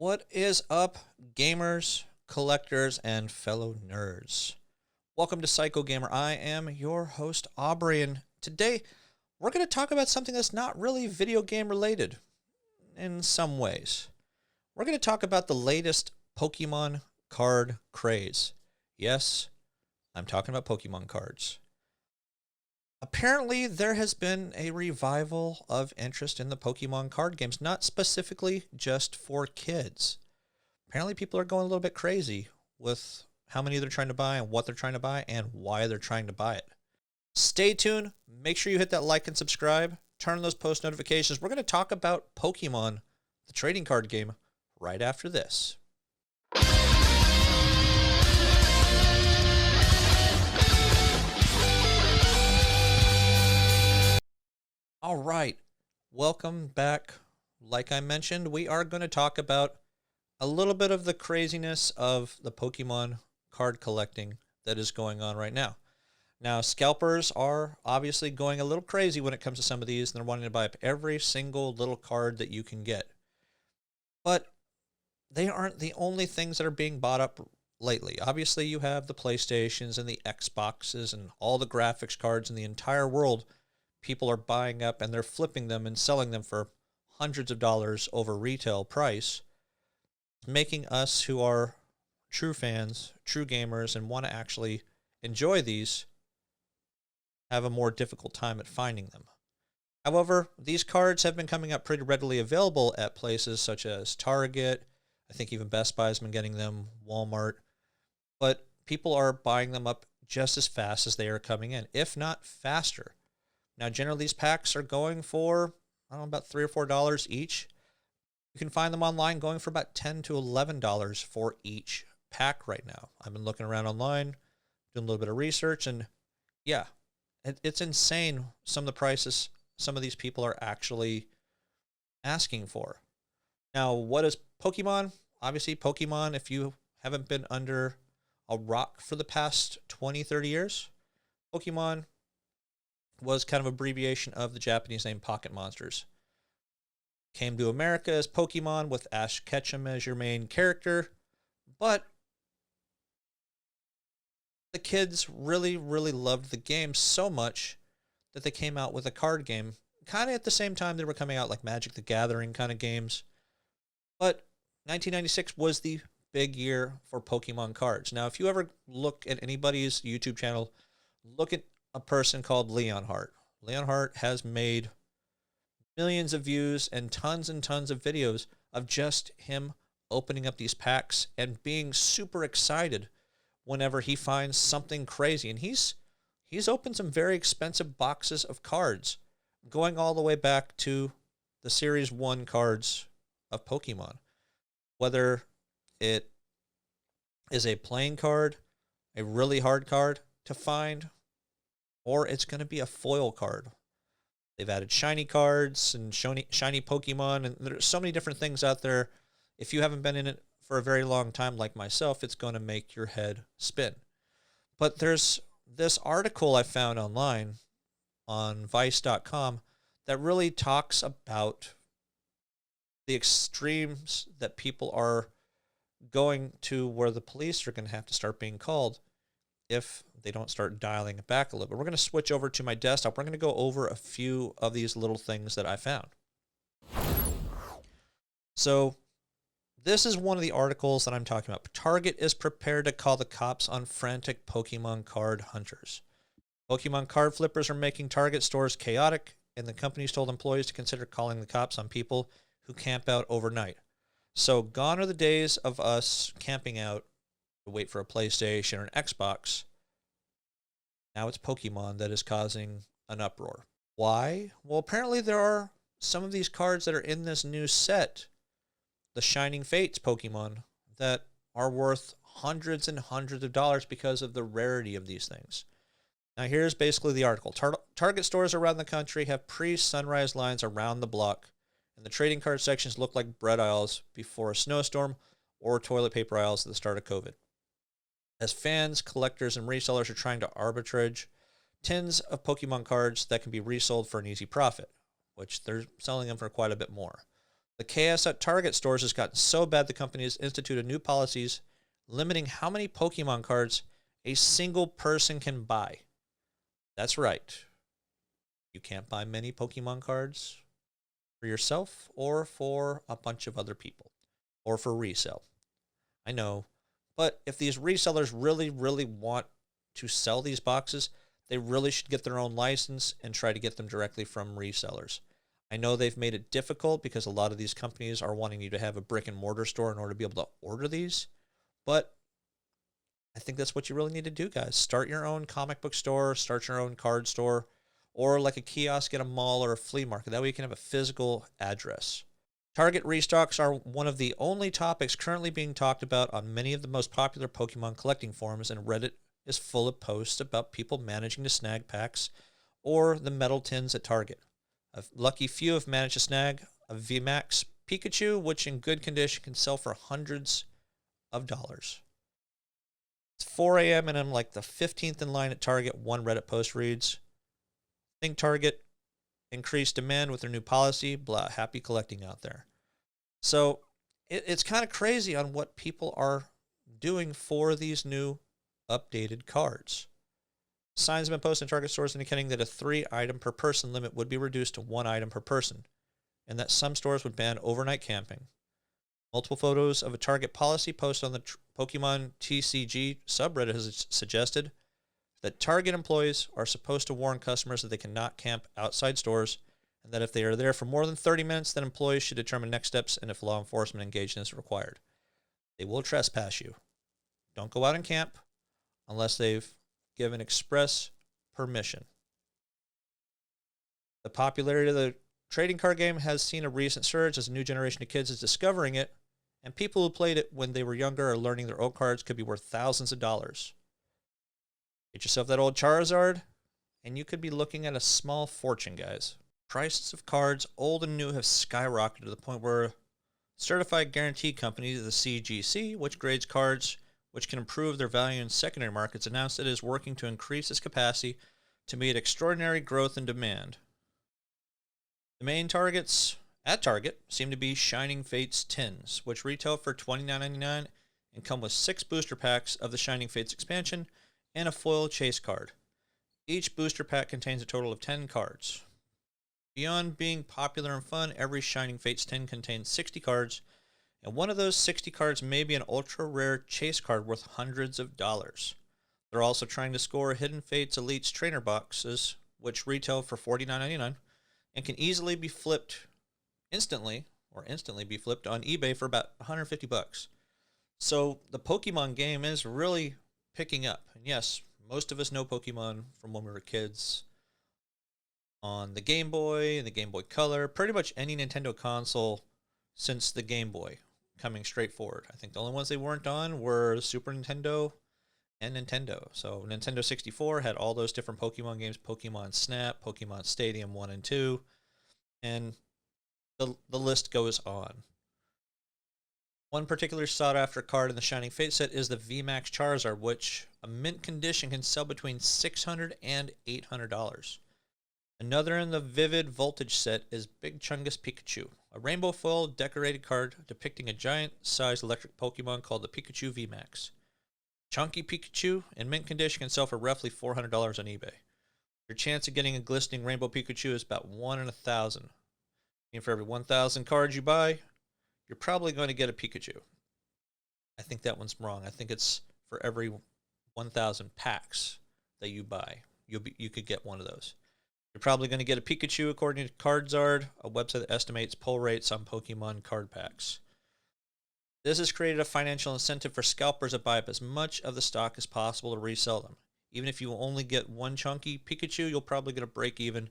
What is up, gamers, collectors, and fellow nerds? Welcome to Psycho Gamer. I am your host, Aubrey, and today we're going to talk about something that's not really video game related in some ways. We're going to talk about the latest Pokemon card craze. Yes, I'm talking about Pokemon cards. Apparently, there has been a revival of interest in the Pokemon card games, not specifically just for kids. Apparently, people are going a little bit crazy with how many they're trying to buy and what they're trying to buy and why they're trying to buy it. Stay tuned. Make sure you hit that like and subscribe. Turn on those post notifications. We're going to talk about Pokemon, the trading card game, right after this. All right. Welcome back. Like I mentioned, we are going to talk about a little bit of the craziness of the Pokemon card collecting that is going on right now. Now, scalpers are obviously going a little crazy when it comes to some of these, and they're wanting to buy up every single little card that you can get. But they aren't the only things that are being bought up lately. Obviously, you have the PlayStations and the Xboxes and all the graphics cards in the entire world. People are buying up and they're flipping them and selling them for hundreds of dollars over retail price, making us who are true fans, true gamers, and want to actually enjoy these have a more difficult time at finding them. However, these cards have been coming up pretty readily available at places such as Target. I think even Best Buy has been getting them, Walmart. But people are buying them up just as fast as they are coming in, if not faster. Now, generally, these packs are going for, I don't know, about $3 or $4 each. You can find them online going for about $10 to $11 for each pack right now. I've been looking around online, doing a little bit of research, and yeah, it's insane some of the prices some of these people are actually asking for. Now, what is Pokemon? Obviously, Pokemon, if you haven't been under a rock for the past 20, 30 years, Pokemon was kind of an abbreviation of the Japanese name Pocket Monsters. Came to America as Pokemon with Ash Ketchum as your main character, but the kids really, really loved the game so much that they came out with a card game, kind of at the same time they were coming out like Magic the Gathering kind of games. But 1996 was the big year for Pokemon cards. Now, if you ever look at anybody's YouTube channel, look at a person called Leon Hart. Leon Hart has made millions of views and tons of videos of just him opening up these packs and being super excited whenever he finds something crazy. And he's opened some very expensive boxes of cards, going all the way back to the Series 1 cards of Pokemon. Whether it is a playing card, a really hard card to find, or it's going to be a foil card. They've added shiny cards and shiny Pokemon, and there's so many different things out there. If you haven't been in it for a very long time like myself, it's going to make your head spin. But there's this article I found online on Vice.com that really talks about the extremes that people are going to, where the police are going to have to start being called if they don't start dialing it back a little bit. We're going to switch over to my desktop. We're going to go over a few of these little things that I found. So this is one of the articles that I'm talking about. Target is prepared to call the cops on frantic Pokemon card hunters. Pokemon card flippers are making Target stores chaotic, and the company's told employees to consider calling the cops on people who camp out overnight. So gone are the days of us camping out to wait for a PlayStation or an Xbox. Now it's Pokemon that is causing an uproar. Why? Well, apparently there are some of these cards that are in this new set, the Shining Fates Pokemon, that are worth hundreds and hundreds of dollars because of the rarity of these things. Now here's basically the article. Target stores around the country have pre-sunrise lines around the block, and the trading card sections look like bread aisles before a snowstorm or toilet paper aisles at the start of COVID. As fans, collectors, and resellers are trying to arbitrage tins of Pokemon cards that can be resold for an easy profit, which they're selling them for quite a bit more. The chaos at Target stores has gotten so bad the company has instituted new policies limiting how many Pokemon cards a single person can buy. That's right. You can't buy many Pokemon cards for yourself or for a bunch of other people or for resale. I know, but if these resellers really, really want to sell these boxes, they really should get their own license and try to get them directly from resellers. I know they've made it difficult because a lot of these companies are wanting you to have a brick and mortar store in order to be able to order these, but I think that's what you really need to do, guys. Start your own comic book store, start your own card store, or like a kiosk at a mall or a flea market. That way you can have a physical address. Target restocks are one of the only topics currently being talked about on many of the most popular Pokemon collecting forums, and Reddit is full of posts about people managing to snag packs or the metal tins at Target. A lucky few have managed to snag a VMAX Pikachu, which in good condition can sell for hundreds of dollars. It's 4 a.m. and I'm like the 15th in line at Target. One Reddit post reads, "Think Target increased demand with their new policy, blah, happy collecting out there." So it's kind of crazy on what people are doing for these new updated cards. Signs have been posted in Target stores indicating that a 3-item per person limit would be reduced to 1 item per person, and that some stores would ban overnight camping. Multiple photos of a Target policy posted on the Pokemon TCG subreddit has suggested that Target employees are supposed to warn customers that they cannot camp outside stores, and that if they are there for more than 30 minutes, then employees should determine next steps and if law enforcement engagement is required. They will trespass you. Don't go out and camp unless they've given express permission. The popularity of the trading card game has seen a recent surge as a new generation of kids is discovering it, and people who played it when they were younger are learning their old cards could be worth thousands of dollars. Get yourself that old Charizard, and you could be looking at a small fortune, guys. Prices of cards, old and new, have skyrocketed to the point where certified guarantee company, the CGC, which grades cards which can improve their value in secondary markets, announced it is working to increase its capacity to meet extraordinary growth and demand. The main targets at Target seem to be Shining Fates tins, which retail for $29.99 and come with 6 booster packs of the Shining Fates expansion and a foil chase card. Each booster pack contains a total of 10 cards. Beyond being popular and fun, every Shining Fates tin contains 60 cards, and one of those 60 cards may be an ultra-rare chase card worth hundreds of dollars. They're also trying to score Hidden Fates Elite's trainer boxes, which retail for $49.99 and can easily be flipped instantly be flipped on eBay for about $150. So the Pokemon game is really picking up. And yes, most of us know Pokemon from when we were kids on the Game Boy and the Game Boy Color, pretty much any Nintendo console since the Game Boy coming straight forward. I think the only ones they weren't on were Super Nintendo and Nintendo. So Nintendo 64 had all those different Pokemon games, Pokemon Snap, Pokemon Stadium 1 and 2, and the list goes on. One particular sought-after card in the Shining Fate set is the VMAX Charizard, which a mint condition can sell between $600 and $800. Another in the Vivid Voltage set is Big Chungus Pikachu, a rainbow foil decorated card depicting a giant-sized electric Pokemon called the Pikachu VMAX. Chunky Pikachu in mint condition can sell for roughly $400 on eBay. Your chance of getting a glistening rainbow Pikachu is about 1 in 1,000. And for every 1,000 cards you buy, you're probably going to get a Pikachu. I think that one's wrong. I think it's for every 1,000 packs that you buy, you could get one of those. You're probably going to get a Pikachu according to Cardzard, a website that estimates pull rates on Pokemon card packs. This has created a financial incentive for scalpers to buy up as much of the stock as possible to resell them. Even if you only get one chunky Pikachu, you'll probably get a break even,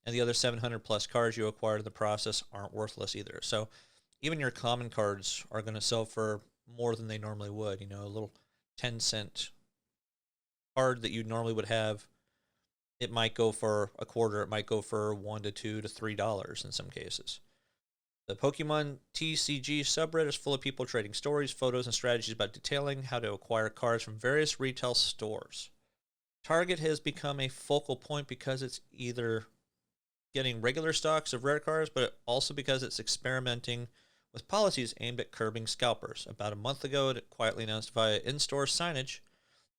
and the other 700 plus cards you acquired in the process aren't worthless either. So even your common cards are going to sell for more than they normally would. You know, a little 10-cent card that you normally would have, it might go for a quarter, it might go for $1 to $2 to $3 in some cases. The Pokemon TCG subreddit is full of people trading stories, photos, and strategies about detailing how to acquire cards from various retail stores. Target has become a focal point because it's either getting regular stocks of rare cards, but also because it's experimenting with policies aimed at curbing scalpers. About a month ago, it quietly announced via in-store signage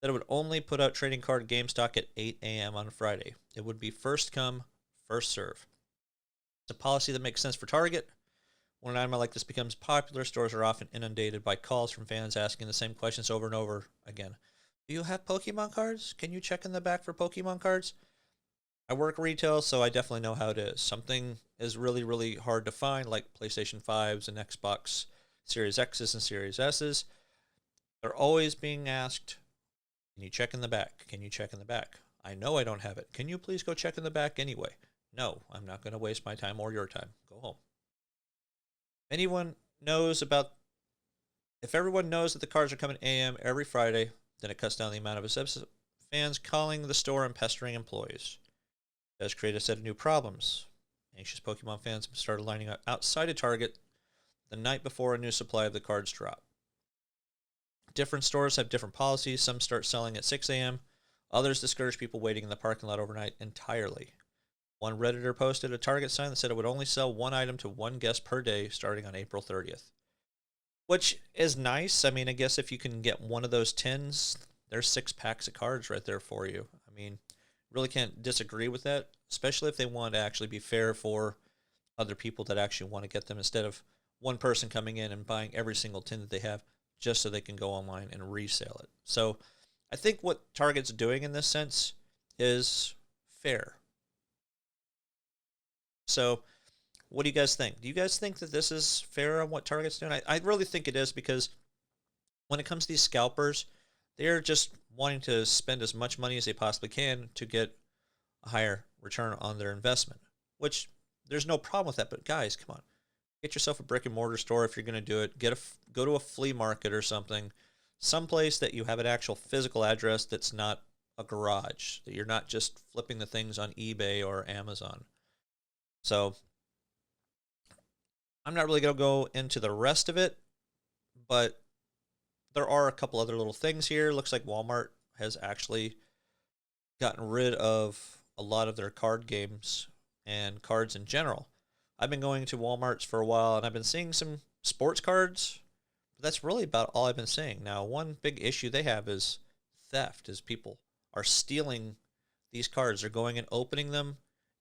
that it would only put out trading card game stock at 8 a.m. on Friday. It would be first come, first serve. It's a policy that makes sense for Target. When an item like this becomes popular, stores are often inundated by calls from fans asking the same questions over and over again. Do you have Pokemon cards? Can you check in the back for Pokemon cards? I work retail, so I definitely know how it is. Something is really, really hard to find, like PlayStation 5s and Xbox Series X's and Series S's. They're always being asked, can you check in the back? Can you check in the back? I know I don't have it. Can you please go check in the back anyway? No, I'm not going to waste my time or your time. Go home. If everyone knows that the cards are coming AM every Friday, then it cuts down the amount of fans calling the store and pestering employees. It does create a set of new problems. Anxious Pokemon fans have started lining up outside of Target the night before a new supply of the cards drop. Different stores have different policies. Some start selling at 6 a.m. Others discourage people waiting in the parking lot overnight entirely. One Redditor posted a Target sign that said it would only sell one item to one guest per day starting on April 30th. Which is nice. I mean, I guess if you can get one of those tins, there's 6 packs of cards right there for you. I mean, really can't disagree with that, especially if they want to actually be fair for other people that actually want to get them instead of one person coming in and buying every single tin that they have just so they can go online and resell it. So I think what Target's doing in this sense is fair. So what do you guys think? Do you guys think that this is fair on what Target's doing? I really think it is, because when it comes to these scalpers, they're just wanting to spend as much money as they possibly can to get a higher return on their investment, which there's no problem with that. But guys, come on, get yourself a brick and mortar store if you're going to do it. Go to a flea market or something, someplace that you have an actual physical address that's not a garage, that you're not just flipping the things on eBay or Amazon. So I'm not really going to go into the rest of it, but there are a couple other little things here. Looks like Walmart has actually gotten rid of a lot of their card games and cards in general. I've been going to Walmart's for a while, and I've been seeing some sports cards, but that's really about all I've been seeing. Now, one big issue they have is theft, is people are stealing these cards. They're going and opening them,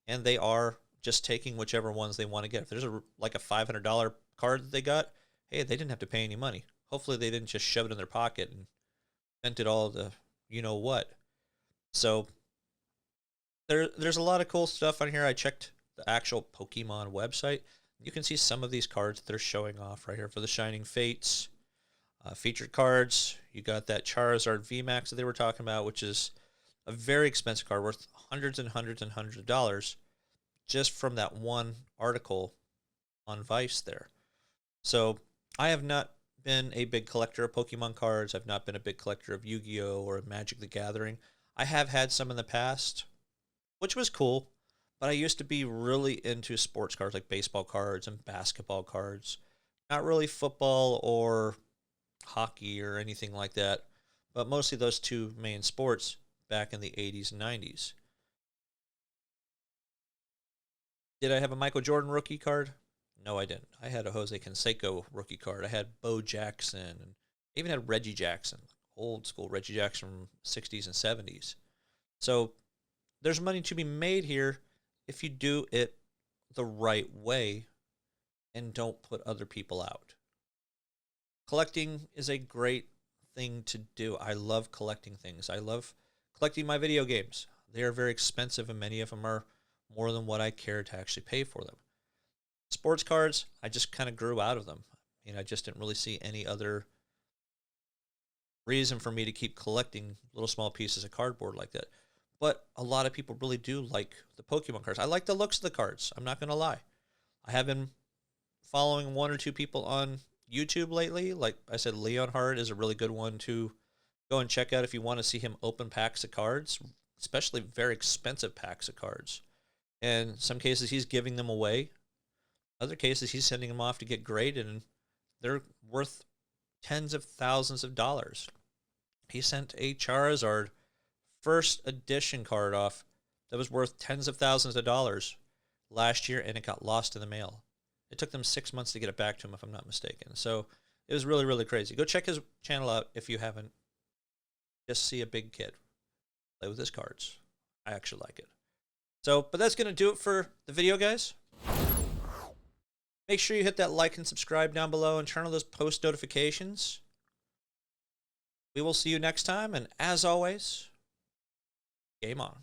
and they are just taking whichever ones they want to get. If there's a $500 card that they got, hey, they didn't have to pay any money. Hopefully they didn't just shove it in their pocket and spent it all to you-know-what. So there's a lot of cool stuff on here. I checked the actual Pokemon website. You can see some of these cards that they're showing off right here for the Shining Fates. Featured cards. You got that Charizard VMAX that they were talking about, which is a very expensive card worth hundreds and hundreds and hundreds of dollars just from that one article on Vice there. So I have not been a big collector of Pokemon cards. I've not been a big collector of Yu-Gi-Oh! Or Magic the Gathering. I have had some in the past, which was cool, but I used to be really into sports cards like baseball cards and basketball cards. Not really football or hockey or anything like that, but mostly those two main sports back in the 80s and 90s. Did I have a Michael Jordan rookie card? No, I didn't. I had a Jose Canseco rookie card. I had Bo Jackson, and even had Reggie Jackson, old school Reggie Jackson from 60s and 70s. So there's money to be made here if you do it the right way and don't put other people out. Collecting is a great thing to do. I love collecting things. I love collecting my video games. They are very expensive, and many of them are more than what I care to actually pay for them. Sports cards, I just kind of grew out of them. I just didn't really see any other reason for me to keep collecting little small pieces of cardboard like that. But a lot of people really do like the Pokemon cards. I like the looks of the cards. I'm not going to lie. I have been following one or two people on YouTube lately. Like I said, Leonhard is a really good one to go and check out if you want to see him open packs of cards, especially very expensive packs of cards. In some cases, he's giving them away. Other cases, he's sending them off to get graded, and they're worth tens of thousands of dollars. He sent a Charizard first edition card off that was worth tens of thousands of dollars last year, and it got lost in the mail. It took them 6 months to get it back to him, if I'm not mistaken. So it was really, really crazy. Go check his channel out if you haven't. Just see a big kid play with his cards. I actually like it. So, but that's going to do it for the video, guys. Make sure you hit that like and subscribe down below and turn on those post notifications. We will see you next time, and as always, game on.